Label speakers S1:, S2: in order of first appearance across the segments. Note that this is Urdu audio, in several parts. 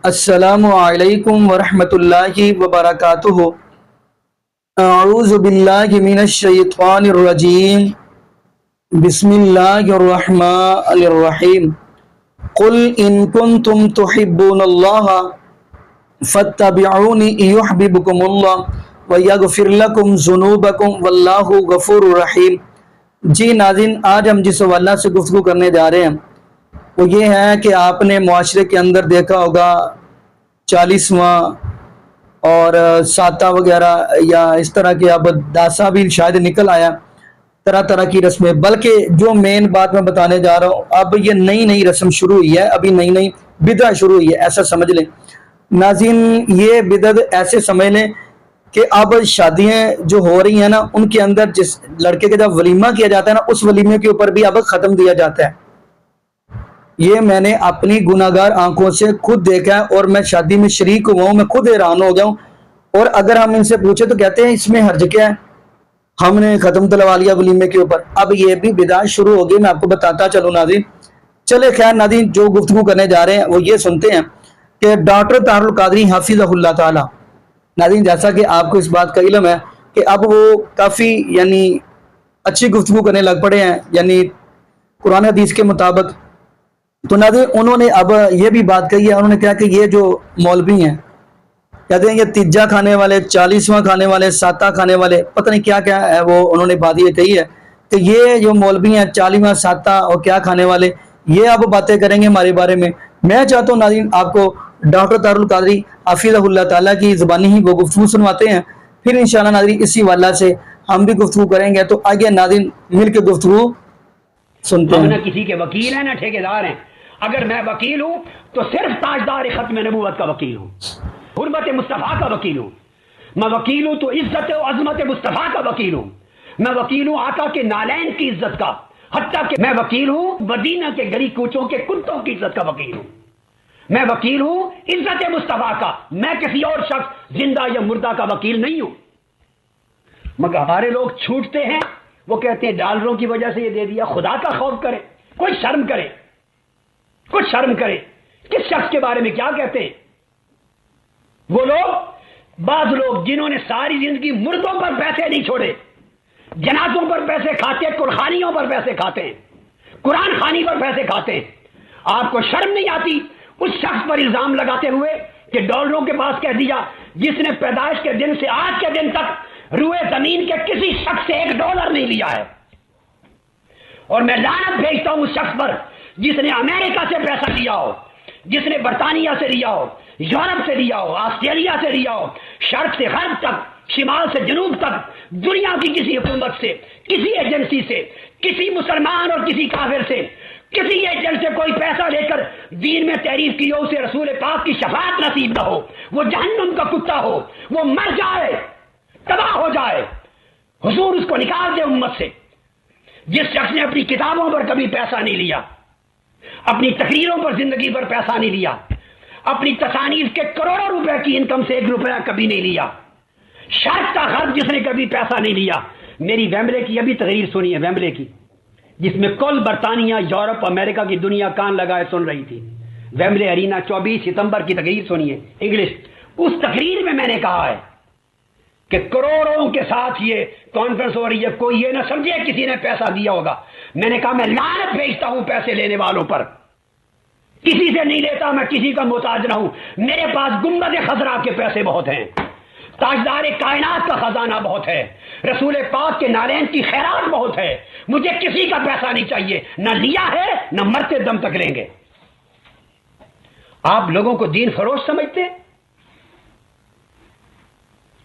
S1: السلام علیکم ورحمۃ اللہ وبرکاتہ۔ اعوذ باللہ من الشیطان الرجیم، بسم اللہ الرحمن الرحیم۔ قل ان کنتم تحبون اللہ فاتبعونی یحببکم اللہ ویغفر لکم ذنوبکم واللہ غفور رحیم۔ جی ناظرین، آج ہم جس حوالہ سے گفتگو کرنے جا رہے ہیں وہ یہ ہے کہ آپ نے معاشرے کے اندر دیکھا ہوگا 40واں اور ساتہ وغیرہ یا اس طرح کے، اب داسا بھی شاید نکل آیا، طرح طرح کی رسمیں۔ بلکہ جو مین بات میں بتانے جا رہا ہوں، اب یہ نئی رسم شروع ہوئی ہے، ابھی نئی بدعت شروع ہوئی ہے، ایسا سمجھ لیں ناظرین۔ یہ بدعت ایسے سمجھ لیں کہ اب شادیاں جو ہو رہی ہیں نا، ان کے اندر جس لڑکے کا جب ولیمہ کیا جاتا ہے نا، اس ولیمے کے اوپر بھی اب ختم دیا جاتا ہے۔ یہ میں نے اپنی گناہگار آنکھوں سے خود دیکھا ہے، اور میں شادی میں شریک ہوا ہوں، میں خود حیران ہو گیا ہوں۔ اور اگر ہم ان سے پوچھے تو کہتے ہیں اس میں حرج کیا ہے، ہم نے ختم دلوا لیا ولیمے کے اوپر۔ اب یہ بھی بدعت شروع ہو گئی، میں آپ کو بتاتا چلوں ناظرین۔ چلے خیر ناظرین، جو گفتگو کرنے جا رہے ہیں وہ یہ سنتے ہیں کہ ڈاکٹر طاہر القادری حفظہ اللہ تعالی، ناظرین جیسا کہ آپ کو اس بات کا علم ہے کہ اب وہ کافی اچھی گفتگو کرنے لگ پڑے ہیں، قرآن حدیث کے مطابق۔ تو ناظرین انہوں نے اب یہ بھی بات کہی ہے، انہوں نے کہا کہ یہ جو مولوی ہیں، کہتے ہیں یہ تیجا کھانے والے، 40واں کھانے والے، ساتہ کھانے والے، پتہ نہیں کیا کیا ہے، وہ انہوں نے بات یہ کہی ہے کہ یہ جو مولوی ہیں 40واں ساتہ اور کیا کھانے والے، یہ اب باتیں کریں گے ہمارے بارے میں۔ میں چاہتا ہوں ناظرین آپ کو ڈاکٹر طاہر القادری حفظہ اللہ تعالیٰ کی زبانی ہی وہ گفتگو سنواتے ہیں، پھر انشاءاللہ ناظرین اسی واللہ سے ہم بھی گفتگو کریں گے۔ تو آئیے ناظرین مل کے گفتگو سنتے
S2: ہم
S1: ہیں۔
S2: نہ کسی کے وکیل ہیں نہ ٹھیکیدار ہیں۔ اگر میں وکیل ہوں تو صرف تاجدار ختم نبوت کا وکیل ہوں، حرمت مصطفیٰ کا وکیل ہوں۔ میں وکیل ہوں تو عزت و عظمت مصطفیٰ کا وکیل ہوں۔ میں وکیل ہوں آقا کے نالین کی عزت کا، حتیٰ کہ میں وکیل ہوں مدینہ کے گلی کوچوں کے کتوں کی عزت کا وکیل ہوں۔ میں وکیل ہوں عزت مصطفیٰ کا، میں کسی اور شخص زندہ یا مردہ کا وکیل نہیں ہوں۔ مگر ہمارے لوگ چھوٹتے ہیں، وہ کہتے ہیں ڈالروں کی وجہ سے یہ دے دیا۔ خدا کا خوف کرے، کوئی شرم کرے، کچھ شرم کرے، کس شخص کے بارے میں کیا کہتے ہیں وہ لوگ؟ بعض لوگ جنہوں نے ساری زندگی مردوں پر پیسے نہیں چھوڑے، جنازوں پر پیسے کھاتے، قرخانیوں پر پیسے کھاتے ہیں، قرآن خوانی پر پیسے کھاتے ہیں۔ آپ کو شرم نہیں آتی اس شخص پر الزام لگاتے ہوئے کہ ڈالروں کے پاس کہہ دیا، جس نے پیدائش کے دن سے آج کے دن تک روئے زمین کے کسی شخص سے $1 نہیں لیا ہے؟ اور میں لعنت بھیجتا ہوں اس شخص پر جس نے امریکہ سے پیسہ لیا ہو، جس نے برطانیہ سے لیا ہو، یورپ سے لیا ہو، آسٹریلیا سے لیا ہو، شرق سے غرب تک، شمال سے جنوب تک، دنیا کی کسی حکومت سے، کسی ایجنسی سے، کسی مسلمان اور کسی کافر سے، کسی ایجنٹ سے کوئی پیسہ لے کر دین میں تحریف کی ہو، اسے رسول پاک کی شفاعت نصیب نہ ہو، وہ جہنم کا کتا ہو، وہ مر جائے، تباہ ہو جائے، حضور اس کو نکال دے امت سے۔ جس شخص نے اپنی کتابوں پر کبھی پیسہ نہیں لیا، اپنی تقریروں پر زندگی پر پیسہ نہیں لیا، اپنی تصانیف کے کروڑوں روپے کی انکم سے $1 کبھی نہیں لیا، شرق کا غرب جس نے کبھی پیسہ نہیں لیا۔ میری ویمبلے کی ابھی تقریر سنی ہے، ویمبلے کی، جس میں کل برطانیہ، یورپ، امریکہ کی دنیا کان لگائے سن رہی تھی۔ ویمبلے ارینا 24 ستمبر کی تقریر سنیے انگلش۔ اس تقریر میں میں نے کہا ہے کہ کروڑوں کے ساتھ یہ کانفرنس ہو رہی ہے، کوئی یہ نہ سمجھے کسی نے پیسہ دیا ہوگا۔ میں نے کہا میں لعنت بھیجتا ہوں پیسے لینے والوں پر، کسی سے نہیں لیتا، میں کسی کا محتاج نہ ہوں۔ میرے پاس گنبد خضرا کے پیسے بہت ہیں، تاجدار کائنات کا خزانہ بہت ہے، رسول پاک کے نالین کی خیرات بہت ہے، مجھے کسی کا پیسہ نہیں چاہیے، نہ لیا ہے نہ مرتے دم تک لیں گے۔ آپ لوگوں کو دین فروش سمجھتے ہیں؟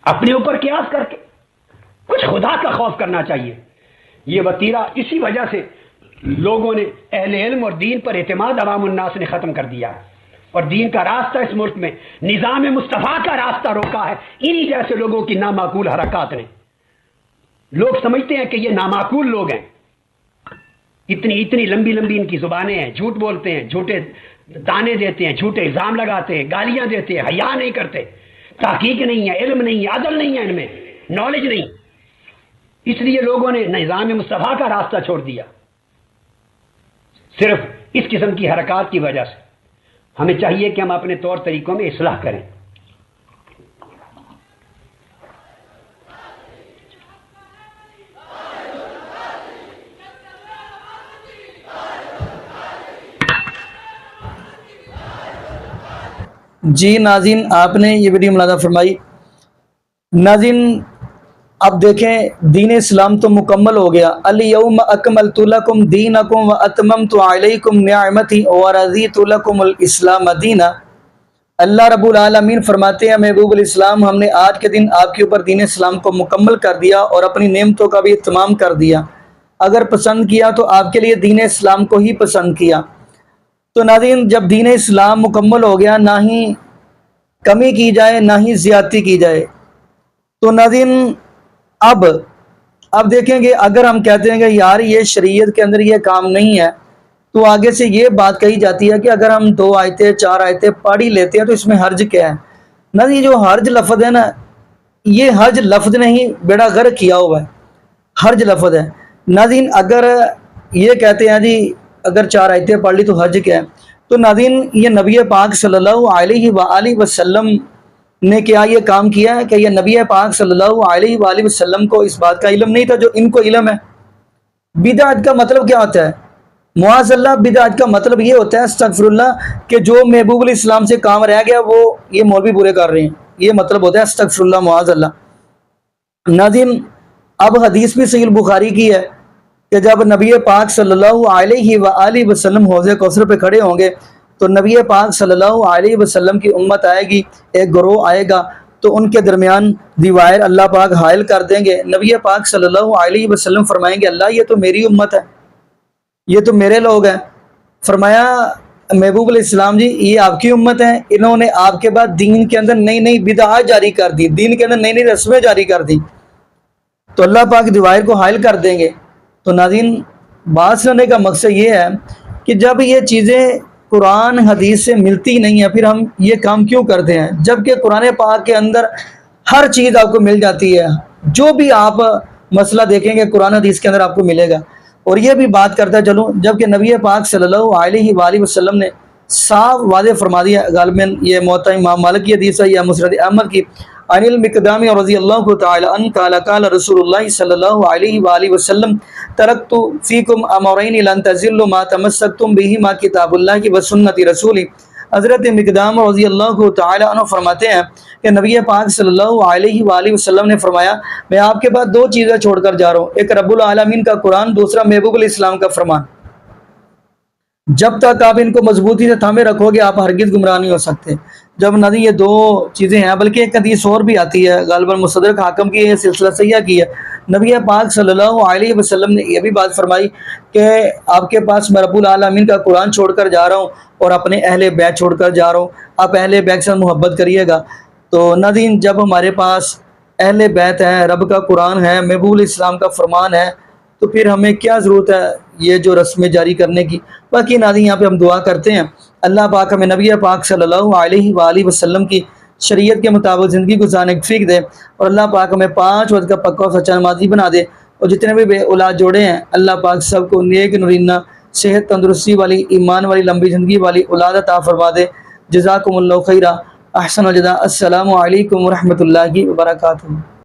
S2: اپنے اوپر قیاس کر کے کچھ خدا کا خوف کرنا چاہیے۔ یہ وتیرہ اسی وجہ سے لوگوں نے، اہل علم اور دین پر اعتماد عوام الناس نے ختم کر دیا، اور دین کا راستہ اس ملک میں، نظام مصطفیٰ کا راستہ روکا ہے انہی جیسے لوگوں کی نامعقول حرکات نے۔ لوگ سمجھتے ہیں کہ یہ نامعقول لوگ ہیں، اتنی لمبی ان کی زبانیں ہیں، جھوٹ بولتے ہیں، جھوٹے تانے دیتے ہیں، جھوٹے الزام لگاتے ہیں، گالیاں دیتے ہیں، حیا نہیں کرتے، تحقیق نہیں ہے، علم نہیں ہے، عدل نہیں ہے، ان میں نالج نہیں۔ اس لیے لوگوں نے نظام مصطفیٰ کا راستہ چھوڑ دیا، صرف اس قسم کی حرکات کی وجہ سے۔ ہمیں چاہیے کہ ہم اپنے طور طریقوں میں اصلاح کریں.
S1: جی ناظرین، آپ نے یہ ویڈیو ملاحظہ فرمائی. ناظرین اب دیکھیں، دین اسلام تو مکمل ہو گیا. الیوم اکملت لکم دینکم واتممت علیکم نعمتی ورضیت لکم الاسلام دینا. اللہ رب العالمین فرماتے ہیں محبوب الاسلام، ہم نے آج کے دن آپ کے اوپر دین اسلام کو مکمل کر دیا اور اپنی نعمتوں کا بھی اتمام کر دیا. اگر پسند کیا تو آپ کے لیے دین اسلام کو ہی پسند کیا. تو ناظرین جب دین اسلام مکمل ہو گیا، نہ ہی کمی کی جائے نہ ہی زیادتی کی جائے. تو ناظرین اب دیکھیں گے، اگر ہم کہتے ہیں کہ یار یہ شریعت کے اندر یہ کام نہیں ہے، تو آگے سے یہ بات کہی جاتی ہے کہ اگر ہم 2 آیتیں 4 آیتیں پڑھ ہی لیتے ہیں تو اس میں حرج کیا ہے؟ ناظرین یہ جو حرج لفظ ہے نا، یہ حرج لفظ نے ہی بیڑا غرق کیا ہوا ہے. حرج لفظ ہے. ناظرین اگر یہ کہتے ہیں جی اگر 4 آیتیں پڑھ لی تو حرج کیا ہے، تو ناظرین یہ نبی پاک صلی اللہ علیہ وآلہ وسلم نے کیا یہ کام کیا ہے کہ یہ نبی پاک صلی اللہ علیہ وآلہ وسلم کو اس بات کا علم نہیں تھا جو ان کو علم ہے؟ بدعت کا مطلب کیا ہوتا ہے؟ معاذ اللہ، بدعت کا مطلب یہ ہوتا ہے استغفر اللہ کہ جو محبوب الاسلام سے کام رہ گیا وہ یہ مولوی پورے کر رہے ہیں. یہ مطلب ہوتا ہے استغفر اللہ، معاذ اللہ. ناظرین اب حدیث بھی صحیح البخاری کی ہے کہ جب نبی پاک صلی اللہ علیہ وآلہ وسلم حوض کوثر پہ کھڑے ہوں گے تو نبی پاک صلی اللہ علیہ وسلم کی امت آئے گی، ایک گروہ آئے گا، تو ان کے درمیان دیوار اللہ پاک حائل کر دیں گے. نبی پاک صلی اللہ علیہ وسلم فرمائیں گے اللہ یہ تو میری امت ہے، یہ تو میرے لوگ ہیں. فرمایا محبوب علیہ السلام جی یہ آپ کی امت ہیں، انہوں نے آپ کے بعد دین کے اندر نئی نئی بدعات جاری کر دی، دین کے اندر نئی نئی رسمیں جاری کر دی، تو اللہ پاک دیوار کو حائل کر دیں گے. تو ناظرین بات سننے کا مقصد یہ ہے کہ جب یہ چیزیں قرآن حدیث سے ملتی نہیں ہیں پھر ہم یہ کام کیوں کرتے ہیں، جبکہ قرآن پاک کے اندر ہر چیز آپ کو مل جاتی ہے. جو بھی آپ مسئلہ دیکھیں گے قرآن حدیث کے اندر آپ کو ملے گا. اور یہ بھی بات کرتا چلوں جبکہ نبی پاک صلی اللہ علیہ وآلہ وسلم نے صاف واضح فرما دیا، غالباً یہ موطا امام مالک کی حدیث ہے یا مسند احمد کی، عن المقدام رضی اللہ تعالی عنہ قال قال رسول اللہ صلی اللہ علیہ وآلہ وسلم ترکت فیکم امرین لن تضلوا ما تمسکتم بہما کتاب اللہ و سنت رسولی. حضرت مقدام رضی اللہ تعالی عنہ فرماتے ہیں کہ نبی پاک صلی اللہ علیہ وآلہ وسلم نے فرمایا میں آپ کے بعد 2 چیزیں چھوڑ کر جا رہا ہوں، ایک رب العالمین کا قرآن، دوسرا محبوب علیہ السلام کا فرمان. جب تک آپ ان کو مضبوطی سے تھامے رکھو گے آپ ہرگز گمراہ نہیں ہو سکتے. جب نبی یہ 2 چیزیں ہیں، بلکہ ایک حدیث اور بھی آتی ہے غالباً مستدرک حاکم کی، یہ سلسلہ صحیحہ کی ہے، نبی پاک صلی اللہ علیہ وسلم نے یہ بھی بات فرمائی کہ آپ کے پاس میں رب العالمین کا قرآن چھوڑ کر جا رہا ہوں اور اپنے اہل بیت چھوڑ کر جا رہا ہوں، آپ اہل بیت سے محبت کریے گا. تو ناظرین جب ہمارے پاس اہل بیت ہے، رب کا قرآن ہے، محبوب علیہ السلام کا فرمان ہے، تو پھر ہمیں کیا ضرورت ہے یہ جو رسمیں جاری کرنے کی. باقی ناظرین یہاں پہ ہم دعا کرتے ہیں اللہ پاک ہمیں نبی پاک صلی اللہ علیہ وآلہ وسلم کی شریعت کے مطابق زندگی گزارنے کی توفیق دے، اور اللہ پاک ہمیں 5 وقت کا پکا اور سچا نمازی بنا دے، اور جتنے بھی بے اولاد جوڑے ہیں اللہ پاک سب کو نیک نورینہ صحت تندرستی والی ایمان والی لمبی زندگی والی اولاد عطا فرما دے. جزاکم اللہ خیرہ، احسن الجزاء. السلام علیکم ورحمۃ اللہ وبرکاتہ.